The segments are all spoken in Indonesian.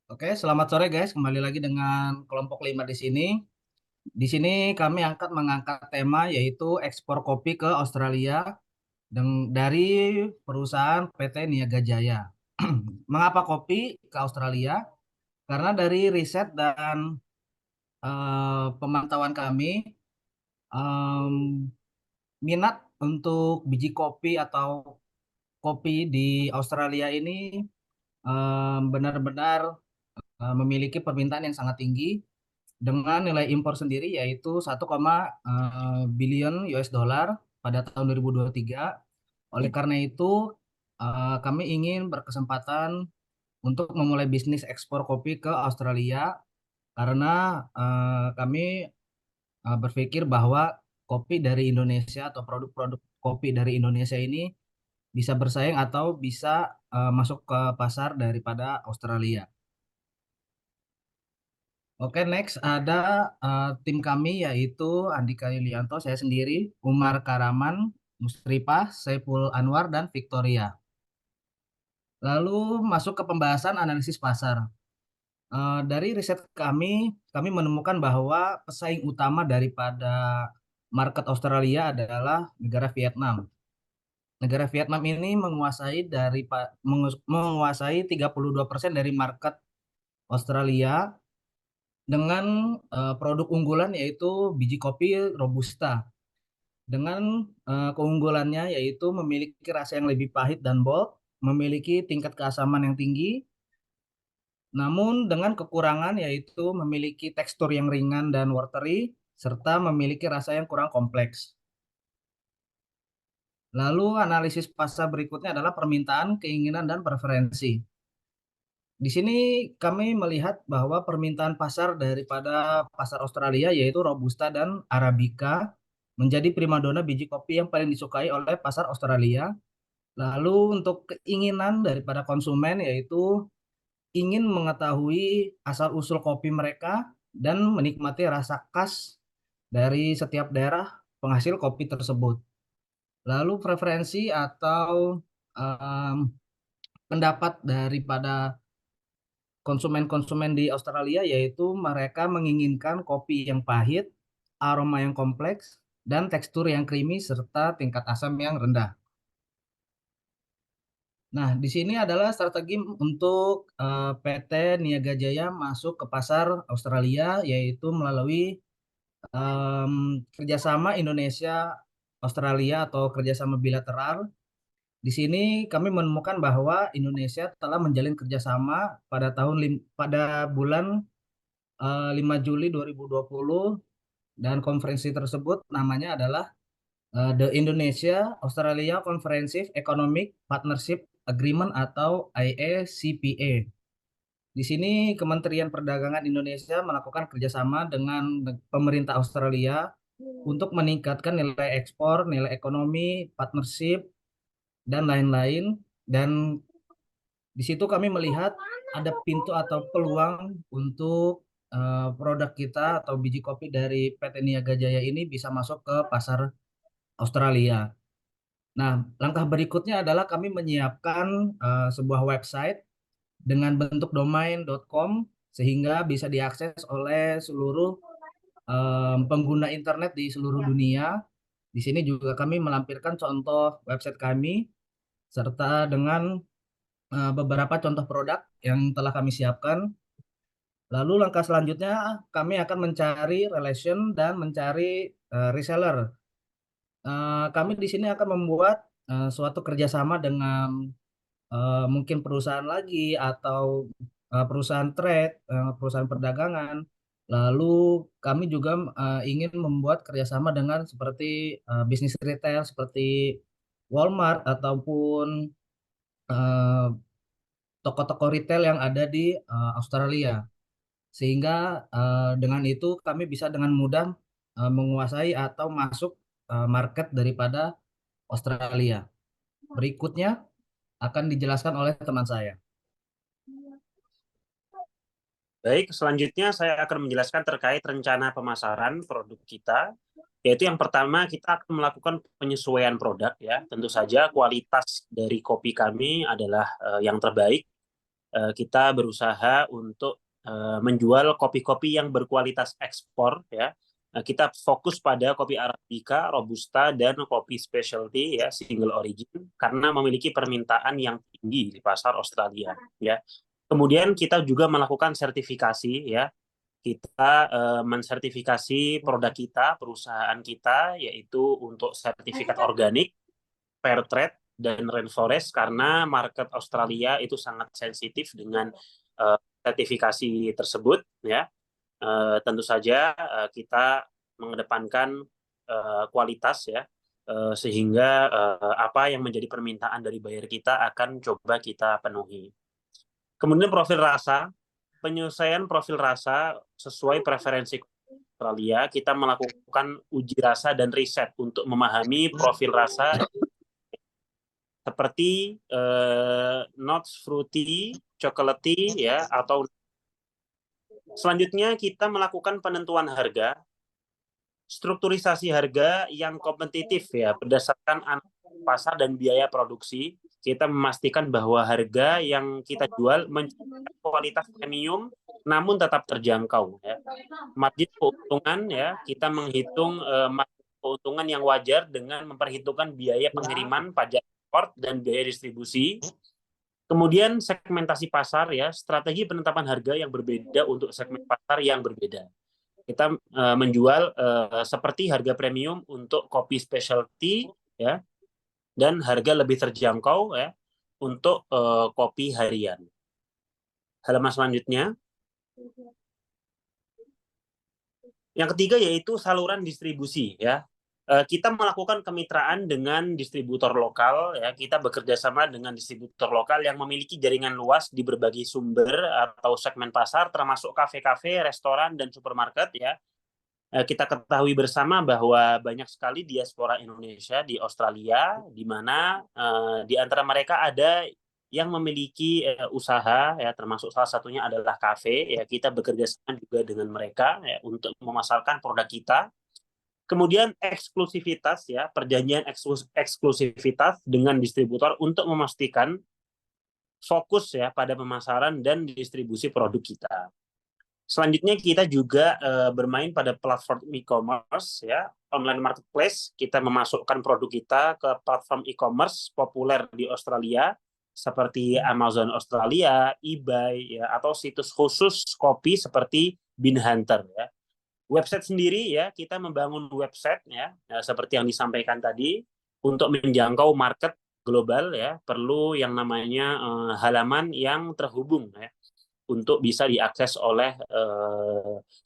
Oke, selamat sore guys. Kembali lagi dengan kelompok 5 di sini. Di sini kami mengangkat tema yaitu ekspor kopi ke Australia dari perusahaan PT Niaga Jaya. Mengapa kopi ke Australia? Karena dari riset dan pemantauan kami, em, minat untuk biji kopi atau kopi di Australia ini benar-benar memiliki permintaan yang sangat tinggi dengan nilai impor sendiri yaitu 1, billion US dollar pada tahun 2023. Oleh karena itu, kami ingin berkesempatan untuk memulai bisnis ekspor kopi ke Australia karena kami berpikir bahwa kopi dari Indonesia atau produk-produk kopi dari Indonesia ini bisa bersaing atau bisa masuk ke pasar daripada Australia. Oke, next ada tim kami yaitu Andika Yulianto, saya sendiri, Umar Karaman, Musripah, Saiful Anwar, dan Victoria. Lalu masuk ke pembahasan analisis pasar. Dari riset kami menemukan bahwa pesaing utama daripada market Australia adalah negara Vietnam. Negara Vietnam ini menguasai 32% dari market Australia dengan produk unggulan yaitu biji kopi Robusta. Dengan keunggulannya yaitu memiliki rasa yang lebih pahit dan bold, memiliki tingkat keasaman yang tinggi, namun dengan kekurangan yaitu memiliki tekstur yang ringan dan watery, serta memiliki rasa yang kurang kompleks. Lalu analisis pasar berikutnya adalah permintaan, keinginan, dan preferensi. Di sini kami melihat bahwa permintaan pasar daripada pasar Australia yaitu Robusta dan Arabica menjadi primadona biji kopi yang paling disukai oleh pasar Australia. Lalu untuk keinginan daripada konsumen yaitu ingin mengetahui asal-usul kopi mereka dan menikmati rasa khas dari setiap daerah penghasil kopi tersebut. Lalu preferensi atau em, pendapat daripada konsumen-konsumen di Australia yaitu mereka menginginkan kopi yang pahit, aroma yang kompleks, dan tekstur yang creamy serta tingkat asam yang rendah. Nah, di sini adalah strategi untuk PT Niaga Jaya masuk ke pasar Australia yaitu melalui kerjasama Indonesia Australia atau kerjasama bilateral. Di sini kami menemukan bahwa Indonesia telah menjalin kerjasama pada bulan 5 Juli 2020 dan konferensi tersebut namanya adalah The Indonesia Australia Comprehensive Economic Partnership Agreement atau IACPA. Di sini Kementerian Perdagangan Indonesia melakukan kerjasama dengan pemerintah Australia untuk meningkatkan nilai ekspor, nilai ekonomi, partnership, dan lain-lain. Dan di situ kami melihat ada pintu atau peluang untuk produk kita atau biji kopi dari PT Niaga Jaya ini bisa masuk ke pasar Australia. Nah, langkah berikutnya adalah kami menyiapkan sebuah website dengan bentuk domain.com sehingga bisa diakses oleh seluruh pengguna internet di seluruh dunia. Di sini juga kami melampirkan contoh website kami serta dengan beberapa contoh produk yang telah kami siapkan. Lalu langkah selanjutnya kami akan mencari relation dan mencari reseller. Kami di sini akan membuat suatu kerjasama dengan mungkin perusahaan lagi atau perusahaan trade, perusahaan perdagangan. Lalu kami juga ingin membuat kerjasama dengan seperti bisnis retail seperti Walmart ataupun eh, toko-toko retail yang ada di Australia. Sehingga dengan itu kami bisa dengan mudah menguasai atau masuk market daripada Australia. Berikutnya akan dijelaskan oleh teman saya. Baik, selanjutnya saya akan menjelaskan terkait rencana pemasaran produk kita, yaitu yang pertama kita akan melakukan penyesuaian produk ya. Tentu saja kualitas dari kopi kami adalah yang terbaik. kita berusaha untuk menjual kopi-kopi yang berkualitas ekspor ya. Kita fokus pada kopi Arabica, Robusta, dan kopi specialty ya, single origin karena memiliki permintaan yang tinggi di pasar Australia ya. Kemudian kita juga melakukan sertifikasi ya. Kita mensertifikasi produk kita, perusahaan kita, yaitu untuk sertifikat organik, fair trade, dan rainforest karena market Australia itu sangat sensitif dengan sertifikasi tersebut ya. Tentu saja kita mengedepankan kualitas ya, sehingga apa yang menjadi permintaan dari buyer kita akan coba kita penuhi. Kemudian profil rasa, penyelesaian profil rasa sesuai preferensi Australia, kita melakukan uji rasa dan riset untuk memahami profil rasa seperti notes fruity, chocolatey ya, atau selanjutnya kita melakukan penentuan harga, strukturisasi harga yang kompetitif ya berdasarkan pasar dan biaya produksi. Kita memastikan bahwa harga yang kita jual mencapai kualitas premium namun tetap terjangkau ya. Margin keuntungan ya, kita menghitung margin keuntungan yang wajar dengan memperhitungkan biaya pengiriman, pajak import, dan biaya distribusi. Kemudian segmentasi pasar ya, strategi penetapan harga yang berbeda untuk segmen pasar yang berbeda. Kita menjual seperti harga premium untuk kopi specialty ya, dan harga lebih terjangkau ya untuk kopi harian. Halaman selanjutnya. Yang ketiga yaitu saluran distribusi ya. Kita melakukan kemitraan dengan distributor lokal ya. Kita bekerja sama dengan distributor lokal yang memiliki jaringan luas di berbagai sumber atau segmen pasar termasuk kafe-kafe, restoran, dan supermarket ya. Kita ketahui bersama bahwa banyak sekali diaspora Indonesia di Australia, di mana di antara mereka ada yang memiliki usaha, ya termasuk salah satunya adalah kafe. Ya, kita bekerja sama juga dengan mereka ya, untuk memasarkan produk kita. Kemudian eksklusivitas, ya perjanjian eksklusivitas dengan distributor untuk memastikan fokus ya pada pemasaran dan distribusi produk kita. Selanjutnya kita juga bermain pada platform e-commerce ya, online marketplace. Kita memasukkan produk kita ke platform e-commerce populer di Australia seperti Amazon Australia, eBay ya, atau situs khusus kopi seperti Bean Hunter ya. Website sendiri ya, kita membangun website ya, seperti yang disampaikan tadi untuk menjangkau market global ya, perlu yang namanya halaman yang terhubung ya untuk bisa diakses oleh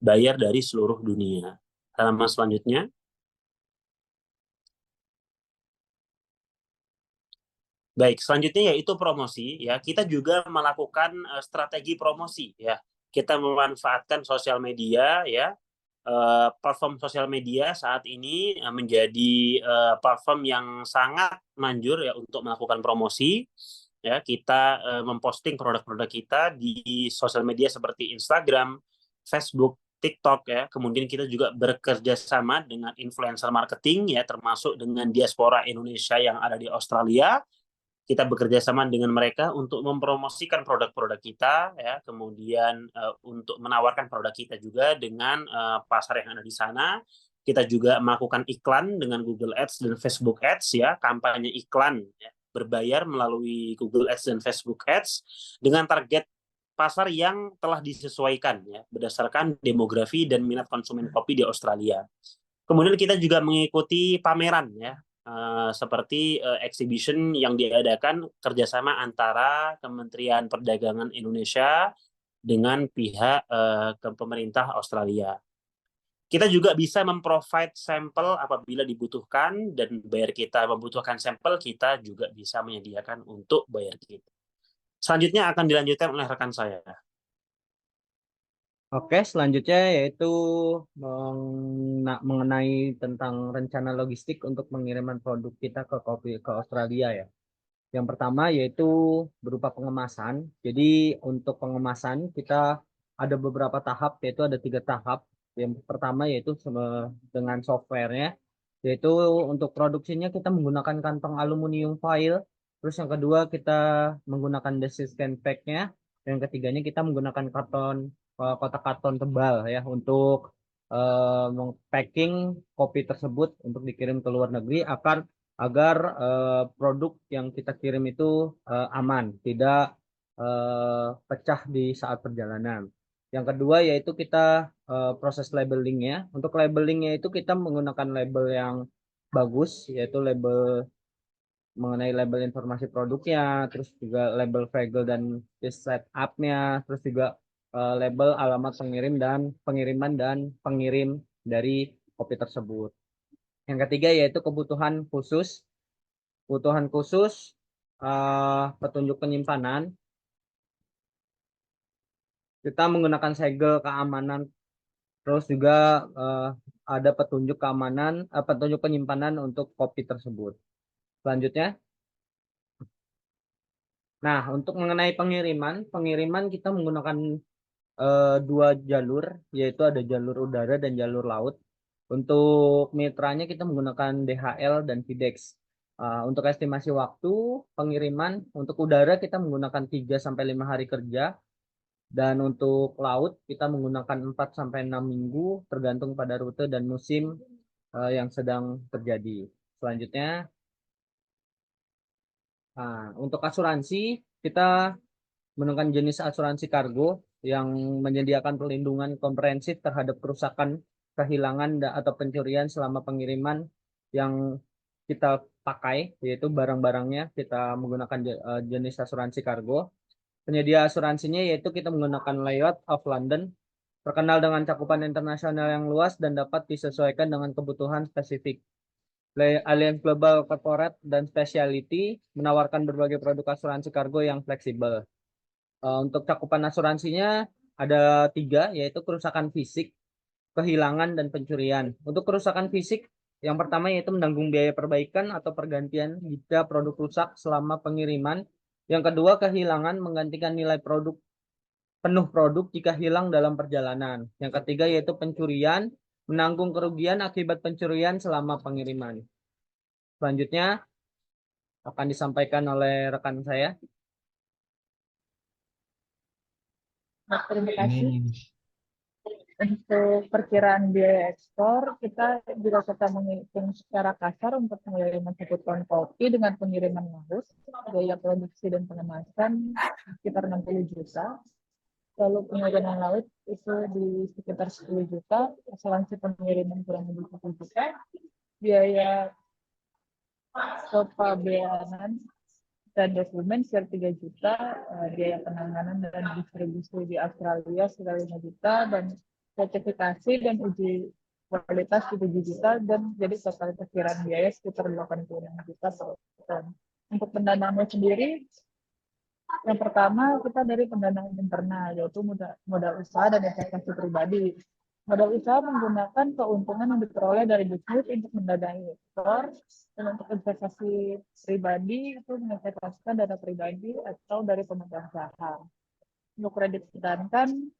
buyer dari seluruh dunia. Halaman selanjutnya. Baik, selanjutnya yaitu promosi ya. Kita juga melakukan strategi promosi ya. Kita memanfaatkan sosial media ya. Platform sosial media saat ini menjadi platform yang sangat manjur ya untuk melakukan promosi. Ya, kita memposting produk-produk kita di sosial media seperti Instagram, Facebook, TikTok ya. Kemudian kita juga bekerja sama dengan influencer marketing ya, termasuk dengan diaspora Indonesia yang ada di Australia. Kita bekerja sama dengan mereka untuk mempromosikan produk-produk kita ya, kemudian untuk menawarkan produk kita juga dengan pasar yang ada di sana. Kita juga melakukan iklan dengan Google Ads dan Facebook Ads ya, kampanye iklan ya, berbayar melalui Google Ads dan Facebook Ads dengan target pasar yang telah disesuaikan ya berdasarkan demografi dan minat konsumen kopi di Australia. Kemudian kita juga mengikuti pameran ya, seperti exhibition yang diadakan kerjasama antara Kementerian Perdagangan Indonesia dengan pihak pemerintah Australia. Kita juga bisa memprovide sampel apabila dibutuhkan, dan buyer kita membutuhkan sampel, kita juga bisa menyediakan untuk buyer kita. Selanjutnya akan dilanjutkan oleh rekan saya. Oke, selanjutnya yaitu mengenai tentang rencana logistik untuk pengiriman produk kita ke Australia ya. Yang pertama yaitu berupa pengemasan. Jadi untuk pengemasan kita ada beberapa tahap, yaitu ada 3 tahap. Yang pertama yaitu dengan softwarenya, yaitu untuk produksinya kita menggunakan kantong aluminium foil. Terus yang kedua kita menggunakan desiscan pack-nya. Yang ketiganya kita menggunakan kotak karton tebal ya untuk packing kopi tersebut untuk dikirim ke luar negeri agar produk yang kita kirim itu aman, tidak pecah di saat perjalanan. Yang kedua yaitu kita proses labelingnya. Untuk labelingnya itu kita menggunakan label yang bagus, yaitu label mengenai label informasi produknya, terus juga label fragile dan setup-nya, terus juga label alamat pengiriman dan pengirim dari kopi tersebut. Yang ketiga yaitu kebutuhan khusus. Kebutuhan khusus petunjuk penyimpanan. Kita menggunakan segel keamanan, terus juga eh, ada petunjuk keamanan, petunjuk penyimpanan untuk kopi tersebut. Selanjutnya, nah untuk mengenai pengiriman kita menggunakan dua jalur, yaitu ada jalur udara dan jalur laut. Untuk mitranya kita menggunakan DHL dan FedEx. Untuk estimasi waktu pengiriman, untuk udara kita menggunakan 3 sampai 5 hari kerja, dan untuk laut kita menggunakan 4 sampai 6 minggu, tergantung pada rute dan musim yang sedang terjadi. Selanjutnya, untuk asuransi kita menggunakan jenis asuransi kargo yang menyediakan perlindungan komprehensif terhadap kerusakan, kehilangan, atau pencurian selama pengiriman yang kita pakai, yaitu barang-barangnya kita menggunakan jenis asuransi kargo. Penyedia asuransinya yaitu kita menggunakan Lloyd's of London, terkenal dengan cakupan internasional yang luas dan dapat disesuaikan dengan kebutuhan spesifik. Allianz Global Corporate dan Specialty menawarkan berbagai produk asuransi kargo yang fleksibel. Untuk cakupan asuransinya ada 3, yaitu kerusakan fisik, kehilangan, dan pencurian. Untuk kerusakan fisik, yang pertama yaitu menanggung biaya perbaikan atau pergantian jika produk rusak selama pengiriman. Yang kedua, kehilangan, menggantikan nilai penuh produk jika hilang dalam perjalanan. Yang ketiga yaitu pencurian, menanggung kerugian akibat pencurian selama pengiriman. Selanjutnya akan disampaikan oleh rekan saya. Nah, terima kasih. Untuk perkiraan biaya ekspor, kita juga kita menghitung secara kasar untuk pengiriman 1 ton kopi dengan pengiriman laut, biaya produksi dan pengemasan sekitar 60 juta. Lalu pengiriman laut itu di sekitar 10 juta, asuransi pengiriman kurang lebih 10 juta, biaya kepabeanan dan dokumen sekitar 3 juta, biaya penanganan dan distribusi di Australia sekitar 5 juta, dan sertifikasi dan uji kualitas 7 juta, dan jadi total perkiraan biaya sekitar 86 juta per ton. Untuk pendanaannya sendiri, yang pertama kita dari pendanaan internal, yaitu modal usaha dan investasi pribadi. Modal usaha menggunakan keuntungan yang diperoleh dari bisnis untuk mendanai ekspor, dan untuk investasi pribadi itu menginvestasikan dana pribadi atau dari pemegang saham. Untuk kredit perbankan,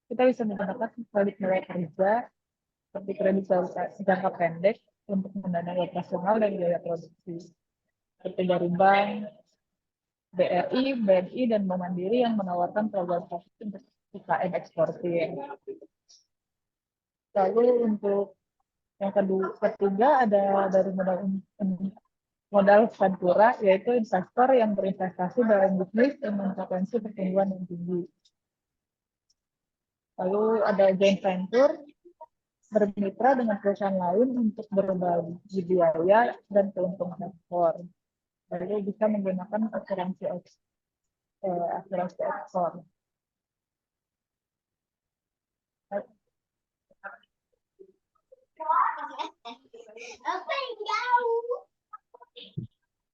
kita bisa menggunakan kredit nilai kerja seperti kredit jangka pendek untuk mendanai operasional dan biaya produksi, seperti dari bank, BRI, BNI, dan Bank Mandiri yang menawarkan program khusus untuk UKM eksportir. Lalu untuk yang ketiga ada dari modal ventura, yaitu investor yang berinvestasi dalam bisnis dengan potensi pertumbuhan yang tinggi. Lalu ada joint venture, bermitra dengan perusahaan lain untuk berbagi biaya dan keuntungan ekspor. Lalu bisa menggunakan asuransi ekspor.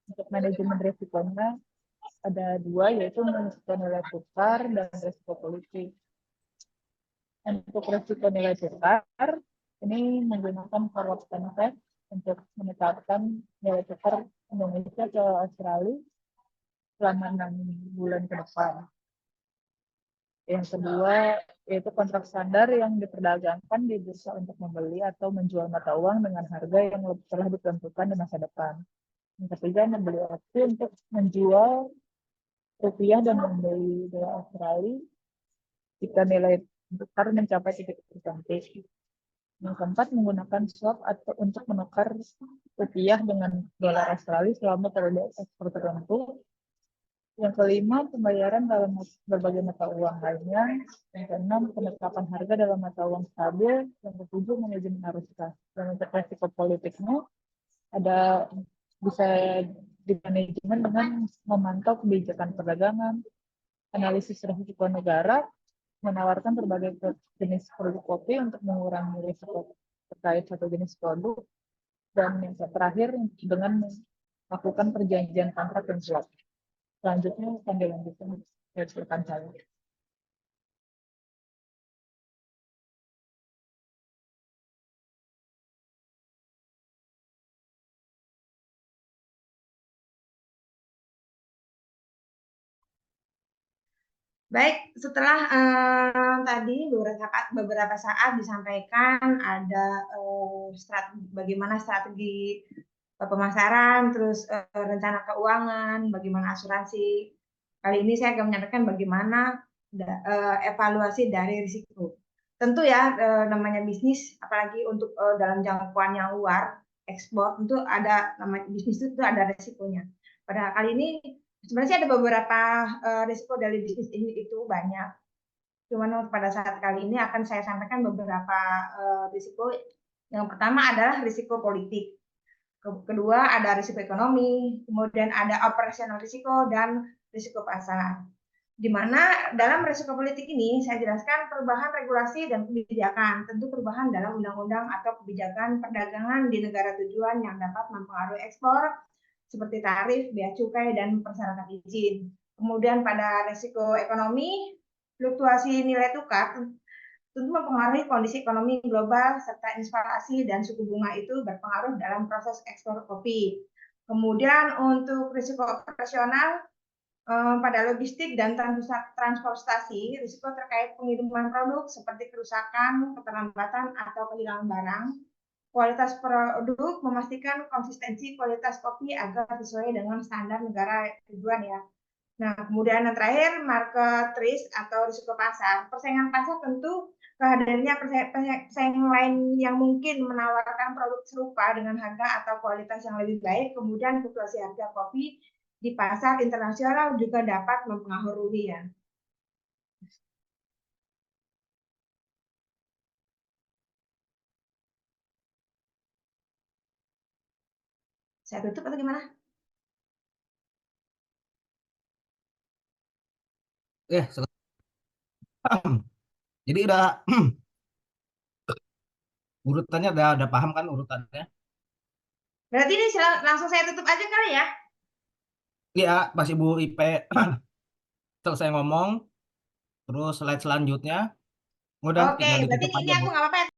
Untuk manajemen risikonya ada 2, yaitu risiko nilai tukar dan risiko politik. Untuk risiko nilai tukar, ini menggunakan forward contract untuk menetapkan nilai tukar Indonesia ke Australia selama 6 bulan ke depan. Yang kedua, yaitu kontrak standar yang diperdagangkan di bursa untuk membeli atau menjual mata uang dengan harga yang telah ditentukan di masa depan. Yang ketiga, membeli opsi untuk menjual rupiah dan membeli dolar Australia jika nilai tukar mencapai titik tertentu. Yang keempat, menggunakan swap atau untuk menukar rupiah dengan dolar Australia selama periode ekspor tertentu. Yang kelima, pembayaran dalam berbagai mata uang lainnya. Yang keenam, penetapan harga dalam mata uang stabil. Yang ketujuh, manajemen arus kas. Dan untuk resiko politiknya, ada bisa dimanajemen dengan memantau kebijakan perdagangan, analisis risiko negara, menawarkan berbagai jenis produk kopi untuk mengurangi risiko terkait satu jenis produk, dan yang terakhir dengan melakukan perjanjian kontrak dan swap. Selanjutnya akan dilanjutkan rekan saya. Baik, setelah tadi beberapa saat disampaikan ada bagaimana strategi pemasaran, terus rencana keuangan, bagaimana asuransi. Kali ini saya akan menyampaikan bagaimana evaluasi dari risiko. Tentu ya, namanya bisnis, apalagi untuk dalam jangkauan yang luar, ekspor, tentu ada namanya bisnis itu ada risikonya. Pada kali ini sebenarnya ada beberapa risiko dari bisnis ini itu banyak. Cuman pada saat kali ini akan saya sampaikan beberapa risiko. Yang pertama adalah risiko politik. Kedua ada risiko ekonomi, kemudian ada operasional risiko dan risiko pasar. Di mana dalam risiko politik ini saya jelaskan perubahan regulasi dan kebijakan, tentu perubahan dalam undang-undang atau kebijakan perdagangan di negara tujuan yang dapat mempengaruhi ekspor, seperti tarif, bea cukai, dan persyaratan izin. Kemudian pada risiko ekonomi, fluktuasi nilai tukar tentu mempengaruhi kondisi ekonomi global serta inflasi dan suku bunga itu berpengaruh dalam proses ekspor kopi. Kemudian untuk risiko operasional pada logistik dan transportasi, risiko terkait pengiriman produk seperti kerusakan, keterlambatan, atau kehilangan barang. Kualitas produk, memastikan konsistensi kualitas kopi agar sesuai dengan standar negara tujuan ya. Nah, kemudian yang terakhir, market risk atau risiko pasar. Persaingan pasar tentu kehadirannya pesaing lain yang mungkin menawarkan produk serupa dengan harga atau kualitas yang lebih baik, kemudian fluktuasi harga kopi di pasar internasional juga dapat mempengaruhi ya. Saya tutup atau gimana? Jadi udah urutannya udah paham kan urutannya? Berarti ini langsung saya tutup aja kali ya? Iya, pas Ibu IP selesai ngomong, terus slide selanjutnya, udah Oke, tinggal berarti ditutup ini aja, aku Bu. nggak apa-apa ya.